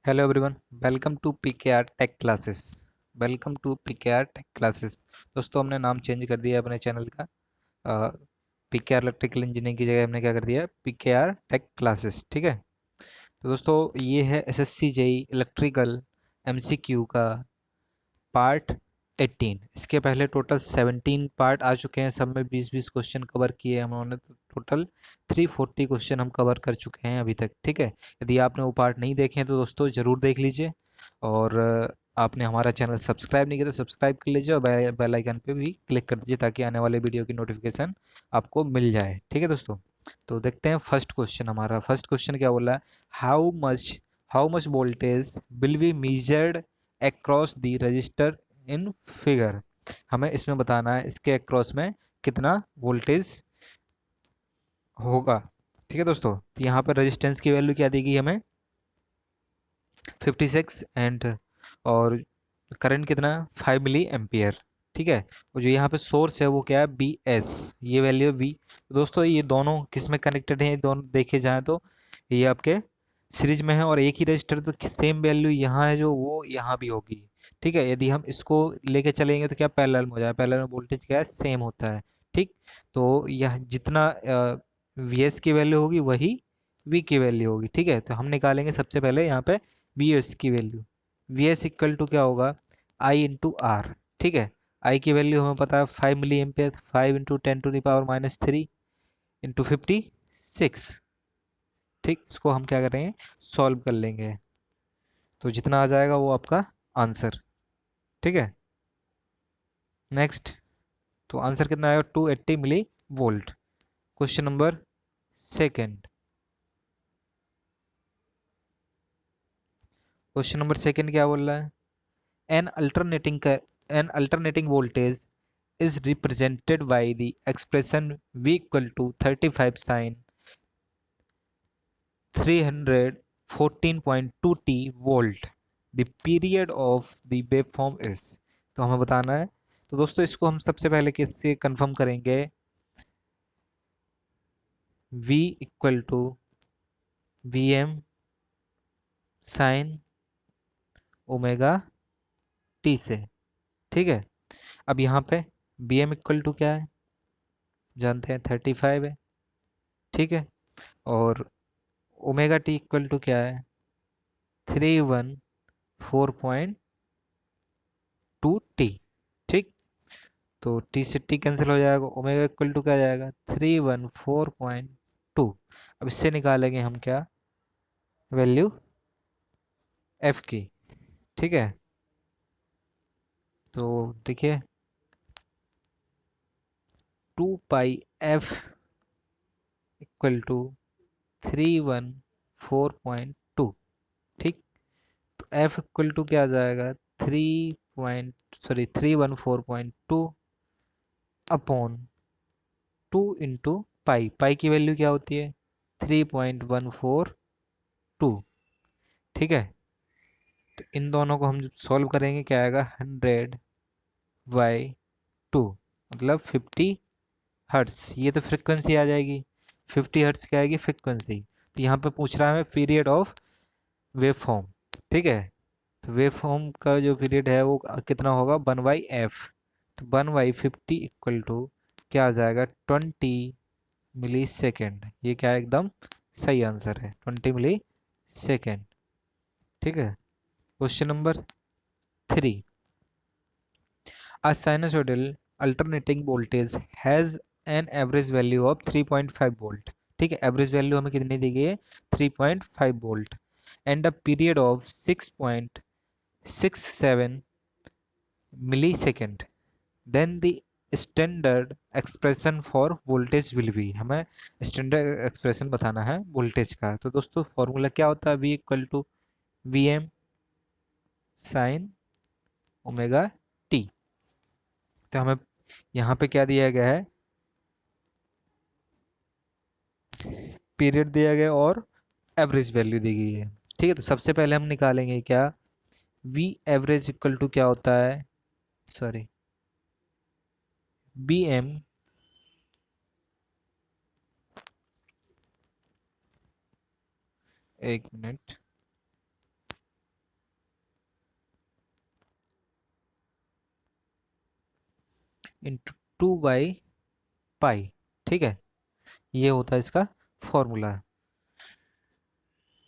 Hello everyone, welcome to PKR tech classes. Welcome to PKR tech classes. दोस्तों, हमने नाम change कर दिया है अपने चैनल का। पीकेआर इलेक्ट्रिकल इंजीनियरिंग की जगह हमने क्या कर दिया है, पीकेआर टेक क्लासेस। ठीक है। तो दोस्तों, ये है एसएससी जेई इलेक्ट्रिकल एमसीक्यू का पार्ट 18। इसके पहले टोटल 17 पार्ट आ चुके हैं, सब में 20-20 क्वेश्चन कवर किए हैं हम लोगों ने। तो टोटल 340 क्वेश्चन हम कवर कर चुके हैं अभी तक। ठीक है। यदि आपने वो पार्ट नहीं देखे हैं तो दोस्तों ज़रूर देख लीजिए। और आपने हमारा चैनल सब्सक्राइब नहीं किया तो सब्सक्राइब कर लीजिए और बेल आइकन पे भी क्लिक कर दीजिए ताकि आने वाले वीडियो की नोटिफिकेशन आपको मिल जाए। ठीक है दोस्तों। तो देखते हैं फर्स्ट क्वेश्चन। हमारा फर्स्ट क्वेश्चन क्या बोला है, how much voltage will be measured across the register in figure. हमें इसमें बताना है इसके अक्रॉस में कितना वोल्टेज होगा। ठीक है दोस्तों। तो यहाँ पर रेजिस्टेंस की वैल्यू क्या दी गई हमें, 56 एंड और करंट कितना, 5 मिली एम्पियर। ठीक है। और जो यहाँ पे सोर्स है वो क्या है, बी एस, ये वैल्यू बी। तो दोस्तों ये दोनों किस में कनेक्टेड हैं, ये दोनों देखे जाएं तो ये आपके सीरीज में है और एक ही रजिस्टर, तो सेम वैल्यू यहाँ है जो वो यहाँ भी होगी। ठीक है। यदि हम इसको लेके चलेंगे तो क्या पैरेलल में हो जाए, पैरेलल में वोल्टेज क्या है, सेम होता है। ठीक। तो यह जितना वी एस की वैल्यू होगी वही वी की वैल्यू होगी। ठीक है। तो हम निकालेंगे सबसे पहले यहाँ पे वी एस की वैल्यू। वी एस इक्वल टू क्या होगा, आई इंटू आर। ठीक है। आई की वैल्यू हमें पता है 5 मिली एम्पियर, 5 × 10⁻³ इंटू 56। ठीक। इसको हम क्या करेंगे, सॉल्व कर लेंगे तो जितना आ जाएगा वो आपका आंसर। ठीक है। नेक्स्ट। तो आंसर कितना आएगा, 280 millivolt. Question number second. Question number second क्या बोल रहा है, an alternating voltage is represented by the expression V equal to 35 sin 314.2 t volt. The period of the waveform is। तो हमें बताना है। तो दोस्तों इसको हम सबसे पहले किससे कंफर्म करेंगे, V equal to V M sine omega T से। ठीक है। अब यहाँ पे बी एम इक्वल टू क्या है, जानते हैं 35 है। ठीक है। और ओमेगा टी इक्वल टू क्या है, 314.2 टी। ठीक। तो टी से टी कैंसिल हो जाएगा, ओमेगा इक्वल टू क्या आ जाएगा, 314.2। अब इससे निकालेंगे हम क्या, वैल्यू एफ की। ठीक है। तो देखिए 2 पाई एफ इक्वल टू 314.2। ठीक। तो एफ इक्वल टू क्या आ जाएगा, 3.142 अपॉन 2 इंटू पाई। पाई की वैल्यू क्या होती है, 3.142। ठीक है। तो इन दोनों को हम जब सॉल्व करेंगे क्या आएगा, 100/2 मतलब 50 हर्ट्स। ये तो फ्रिक्वेंसी आ जाएगी, 50 हर्ट्स क्या आएगी फ्रिक्वेंसी। तो यहाँ पे पूछ रहा है हमें पीरियड ऑफ वेव फॉर्म। ठीक है। तो वेव फॉर्म का जो पीरियड है वो कितना होगा, 1/f। तो 1/50 इक्वल टू क्या आ जाएगा, 20 मिली सेकेंड। ये क्या है, एकदम सही आंसर है, 20 मिली सेकेंड। ठीक है। Question number 3। A sinusoidal alternating voltage has an average value of 3.5 volt। ठीक है। एवरेज वैल्यू हमें कितनी दी गई है, 3.5 volt and a period of 6.67 millisecond. Then the standard expression for voltage will be. हमें स्टैंडर्ड एक्सप्रेशन बताना है voltage का। तो दोस्तों फॉर्मूला क्या होता है, V equal to V M sine omega T. तो हमें यहाँ पे क्या दिया गया है, पीरियड दिया गया और एवरेज वैल्यू दी गई है। ठीक है। तो सबसे पहले हम निकालेंगे क्या, वी एवरेज इक्वल टू क्या होता है, सॉरी, बी एम एक मिनट, इंटू 2/पाई। ठीक है, ये होता है इसका फॉर्मूला।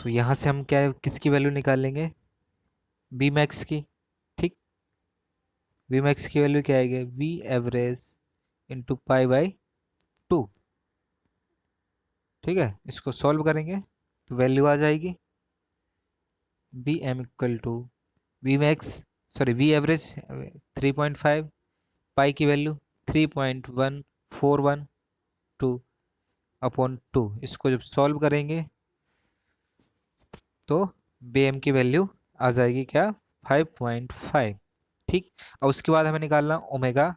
तो यहाँ से हम क्या किसकी वैल्यू निकालेंगे, बी मैक्स की। ठीक, वी मैक्स की वैल्यू क्या आएगी, वी एवरेज इंटू पाई/2। ठीक है, इसको सॉल्व करेंगे तो वैल्यू आ जाएगी B M equal to V max, sorry V average 3.5, pi की वैल्यू 3.1412 अपॉन 2। इसको जब सॉल्व करेंगे तो बी एम की वैल्यू आ जाएगी क्या, 5.5। ठीक, और उसके बाद हमें निकालना ओमेगा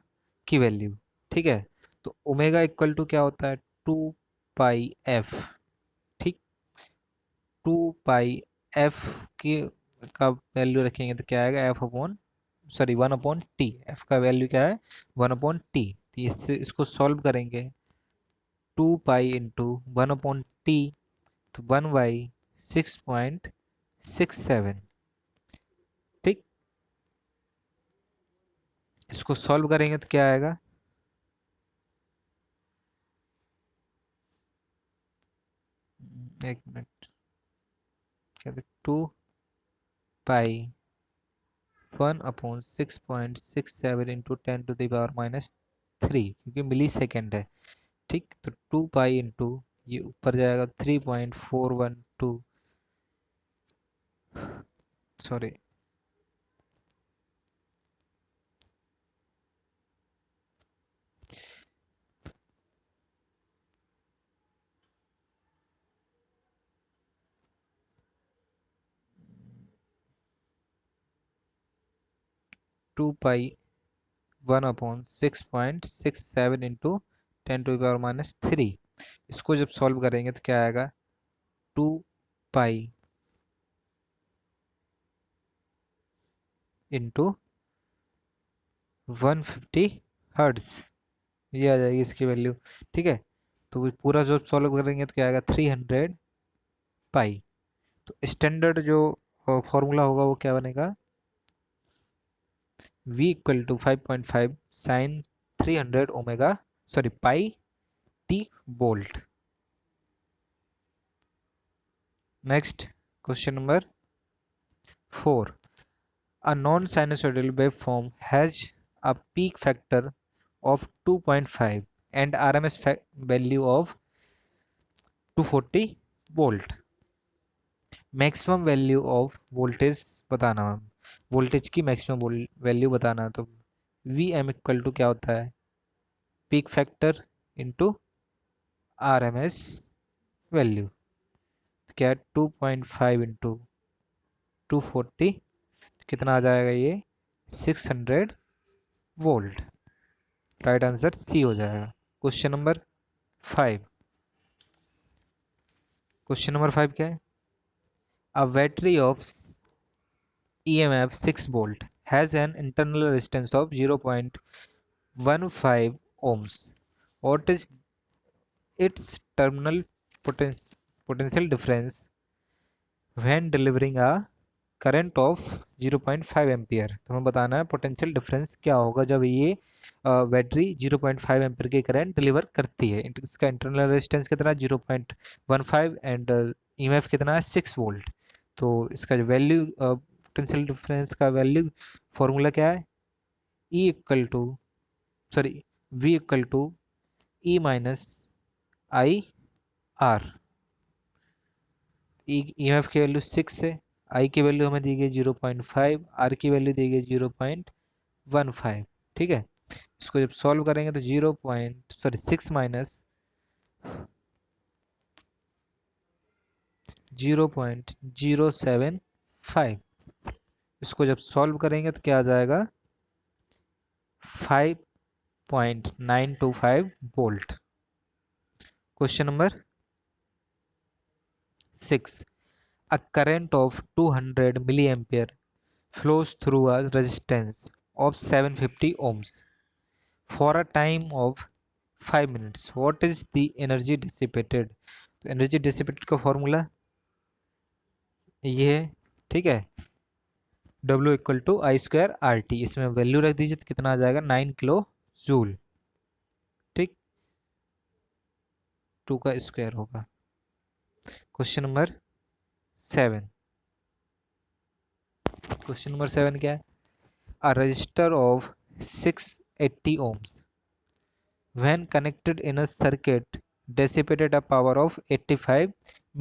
की वैल्यू। ठीक है, तो ओमेगा इक्वल टू क्या होता है, 2 पाई एफ। ठीक, 2 पाई एफ की का वैल्यू रखेंगे तो क्या आएगा, F upon, sorry 1/t। F का वैल्यू क्या है, 1/t। तो इससे इसको सॉल्व करेंगे, 2 पाई इंटू 1/t, तो 1/6.67। ठीक, इसको सॉल्व करेंगे तो क्या आएगा, एक मिनट, क्या, 2 पाई 1/6.67 इंटू 10⁻³ क्योंकि मिली सेकेंड है। ठीक, तो 2 पाई इंटू, ये ऊपर जाएगा 3.412, सॉरी 2 पाई 1/6.67 इंटू 10⁻³ इसको जब सॉल्व करेंगे तो क्या आएगा, 2 पाई इंटू 150 हर्ट्ज, ये आ जाएगी इसकी वैल्यू। ठीक है, तो वो पूरा जो सॉल्व करेंगे तो क्या आएगा, 300 पाई। तो स्टैंडर्ड जो फॉर्मूला होगा वो क्या बनेगा, v equal to 5.5 sine 300 omega, sorry pi T volt. Next, question number 4। A non-sinusoidal waveform has a peak factor of 2.5 and RMS value of 240 volt. Maximum value of voltage बताना, voltage की maximum value बताना। तो V M equal to क्या होता है, peak factor into R M S value. क्या है, 2.5 into 240, कितना आ जाएगा ये, 600 वोल्ट। राइट आंसर सी हो जाएगा। Question number 5। क्वेश्चन नंबर 5 क्या है, a battery of EMF 6 volt has an internal resistance of 0.15 ohms. What is its terminal potential difference when delivering a current of 0.5 ampere. तो हमें बताना है potential difference क्या होगा जब ये बैटरी 0.5 एम्पियर की करंट डिलीवर करती है। इसका इंटरनल रेजिस्टेंस कितना है, 0.15, एंड ईएमएफ कितना है, 6 वोल्ट। तो इसका जो वैल्यू पोटेंशियल डिफरेंस का वैल्यू फॉर्मूला क्या है, E equal to, sorry V equal to E minus I R. EMF की वैल्यू 6 है, आई की वैल्यू हमें दी गई 0.5, आर की वैल्यू दी गई 0.15। ठीक है, इसको जब सॉल्व करेंगे तो 6 माइनस 0.075, इसको जब सॉल्व करेंगे तो क्या आ जाएगा, 5.925 volt. Question number 6। A current of 200 milliampere flows through a resistance of 750 ohms for a time of 5 minutes. What is the energy dissipated? तो एनर्जी डिसिपेटेड का फॉर्मूला ये है। ठीक है, W equal to I square R T. इसमें value रख दीजिए तो कितना आ जाएगा, 9 किलो जूल। ठीक, 2 का स्क्वायर होगा। Question number 7। क्वेश्चन नंबर 7 क्या है? A resistor of 680 ohms when connected in a circuit dissipated a power of 85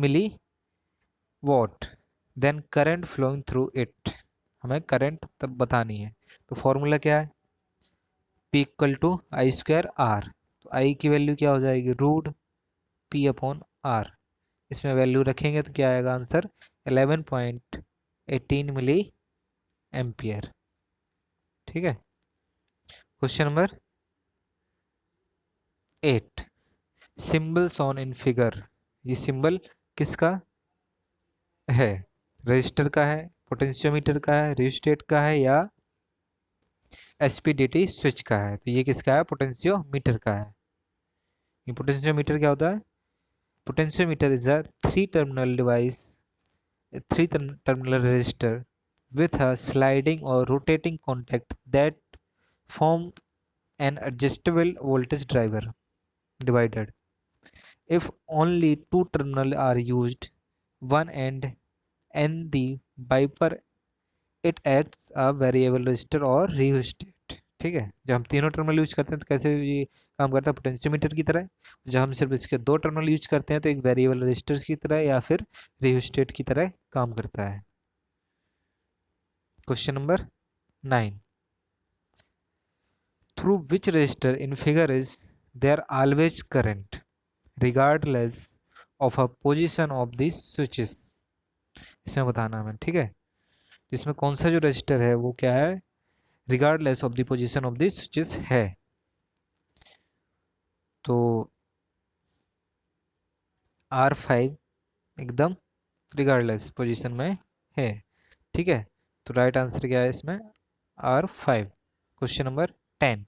milliwatt, then current flowing through it। हमें करंट तब बतानी है। तो फॉर्मूला क्या है? P equal to I square R. तो आई की वैल्यू क्या हो जाएगी? Root P upon R. इसमें वैल्यू रखेंगे तो क्या आएगा आंसर? 11.18 milli ampere. ठीक है। Question number 8। Symbols on in figure. ये सिंबल किसका है? रजिस्टर का है, पोटेंशियोमीटर का है, रियोस्टेट का है, या एसपीडीटी स्विच का है? तो ये किसका है? पोटेंशियोमीटर का है। ये पोटेंशियोमीटर क्या होता है? Potentiometer is a three terminal device, three terminal resistor with a sliding or rotating contact that form an adjustable voltage driver divided. If only two terminals are used, one end and the biper, it acts a variable resistor or rheostat। ठीक है। जब हम तीनों terminal use करते हैं तो कैसे ये काम करता है? पोटेंशियोमीटर की तरह। जब हम सिर्फ इसके दो टर्मिनल यूज करते हैं तो एक वेरिएबल रेजिस्टर की तरह या फिर रियोस्टेट की तरह काम करता है। Question number 9। Through which resistor in figure is there always current regardless of a position of the switches? इसमें बताना हमें। ठीक है। तो इसमें कौन सा जो रजिस्टर है वो क्या है? Regardless of the position of the switches है। तो R5 एकदम रिगार्डलेस पोजीशन में है। ठीक है। तो राइट आंसर क्या है इसमें? R5। Question number 10।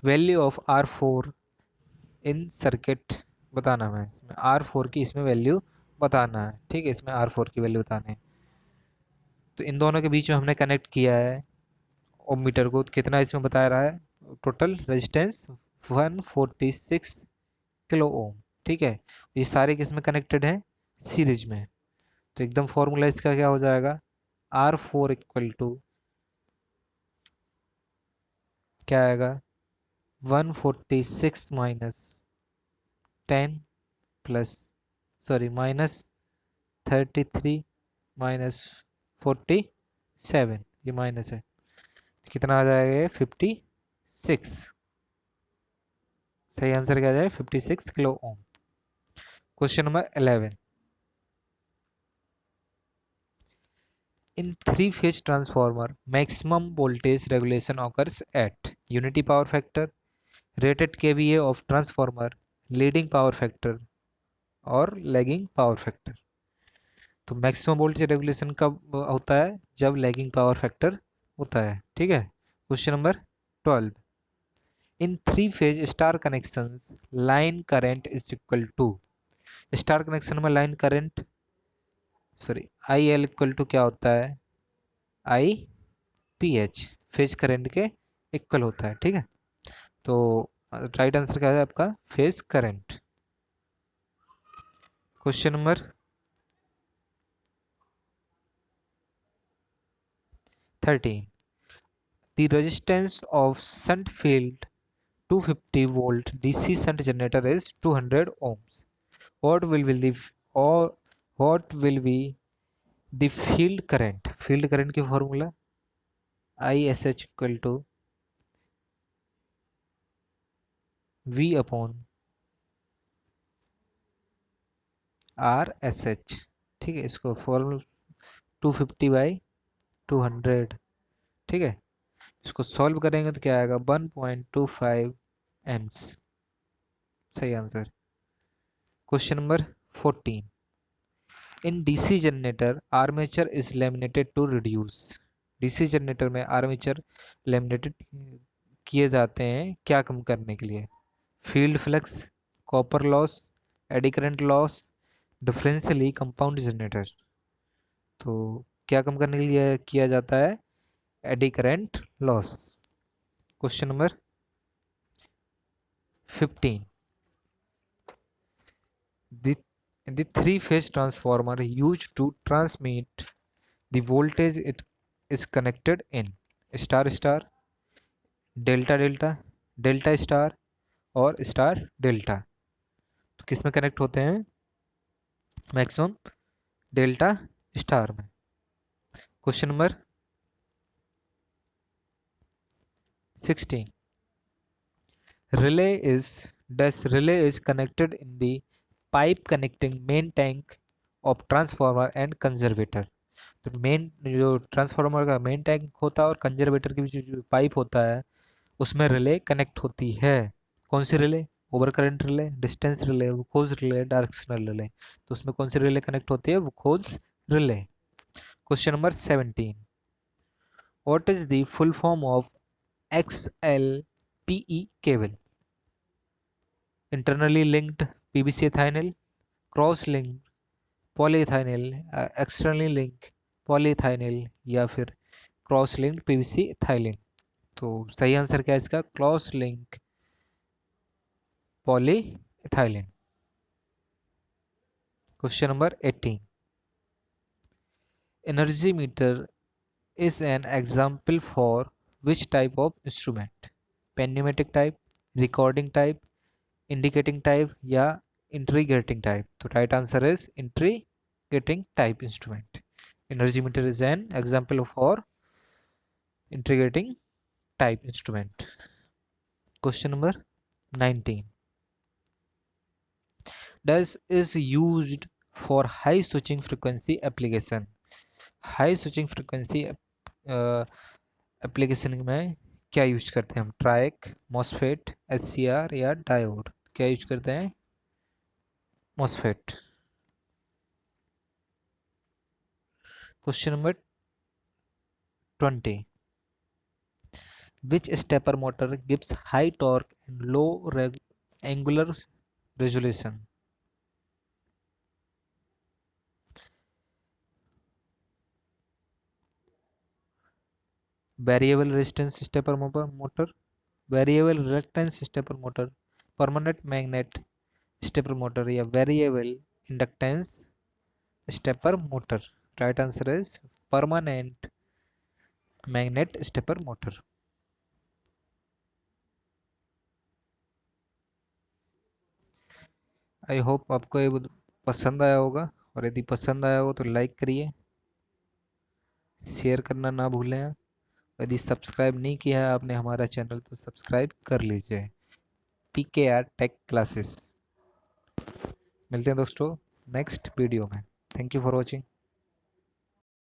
Value of R4 in circuit बताना है इसमें। R4 की इसमें वैल्यू बताना है। ठीक है। इसमें R4 की वैल्यू बतानी है। तो इन दोनों के बीच में हमने कनेक्ट किया है ओम मीटर को। तो कितना इसमें बता रहा है? Total resistance 146 kilo ohm. ठीक है। ये सारे किसमें कनेक्टेड हैं? सीरीज में। तो एकदम फॉर्मूला इसका क्या हो जाएगा? R4 इक्वल टू क्या आएगा? 146 minus 10 plus, sorry, minus 33 minus 47, ये माइनस है। तो कितना आ जाएगा? ये 56। सही आंसर क्या आ जाएगा? 56 kilo ohm. Question number 11। In three-phase transformer, maximum voltage regulation occurs at unity power factor, rated kVA of transformer, leading power factor और lagging power factor। तो मैक्सिमम वोल्टेज रेगुलेशन कब होता है? जब लैगिंग पावर फैक्टर होता है। ठीक है। Question number 12। In three phase star connections line current is equal to. Star connection में line current, sorry, I L equal to क्या होता है? I P H, phase current के इक्वल होता है। ठीक है। तो राइट आंसर क्या है आपका? Phase current. Question number 13। The resistance of shunt field 250 volt DC shunt generator is 200 ohms. What will be the or what will be the field current? Field current की formula ISH equal to V upon RSH। ठीक है। इसको formula 250 by 200। ठीक है। इसको solve करेंगे तो क्या आएगा? 1.25 एम्स। सही answer. Question number 14। In DC generator armature is laminated to reduce. DC generator में आर्मेचर लेमिनेटेड किए जाते हैं क्या कम करने के लिए? Field flux, copper loss, eddy current loss, differentially compound generator. तो क्या कम करने के लिए किया जाता है? Eddy current loss. Question number 15, the the three phase transformer used to transmit the voltage it is connected in star star, delta delta, delta star और स्टार डेल्टा। तो किस में कनेक्ट होते हैं? मैक्सिमम डेल्टा स्टार में। Question number 16, relay is relay is connected in the pipe connecting main tank of transformer and conservator। तो main जो transformer का मेन टैंक होता है और कंजर्वेटर के बीच जो पाइप होता है उसमें रिले कनेक्ट होती है। कौन सी relay? Over current relay, distance relay, वुकोज रिले, डायरेक्शनल रिले। तो उसमें कौन सी रिले कनेक्ट होती है? वुकोज relay. Question number 17, what is the full form of XLPE cable? Internally linked PVC एथाइनल, cross linked polyethylene, externally link polyethylene या फिर क्रॉस लिंक्ड पीवीसी एथाइलिन। तो सही आंसर क्या है इसका? Cross link polyethylene. Question number 18, energy meter is an example for which type of instrument? Pneumatic type, recording type, indicating type या integrating type? तो right answer is integrating type instrument. Energy meter is an example for integrating type instrument. Question number 19, does is used for high switching frequency application? High switching frequency application में क्या use करते हैं हम? Triac, MOSFET, HCR या diode? क्या use करते हैं? MOSFET. Question number 20, which stepper motor gives high torque and low angular resolution? Variable resistance stepper motor, variable reluctance stepper motor, permanent magnet stepper motor या variable inductance stepper motor? Right answer is permanent magnet stepper motor. I hope आपको ये पसंद आया होगा, और यदि पसंद आया हो तो लाइक करिए, शेयर करना ना भूलें। यदि सब्सक्राइब नहीं किया है आपने हमारा चैनल तो सब्सक्राइब कर लीजिए। PKR tech classes. मिलते हैं दोस्तों नेक्स्ट वीडियो में। Thank you for watching.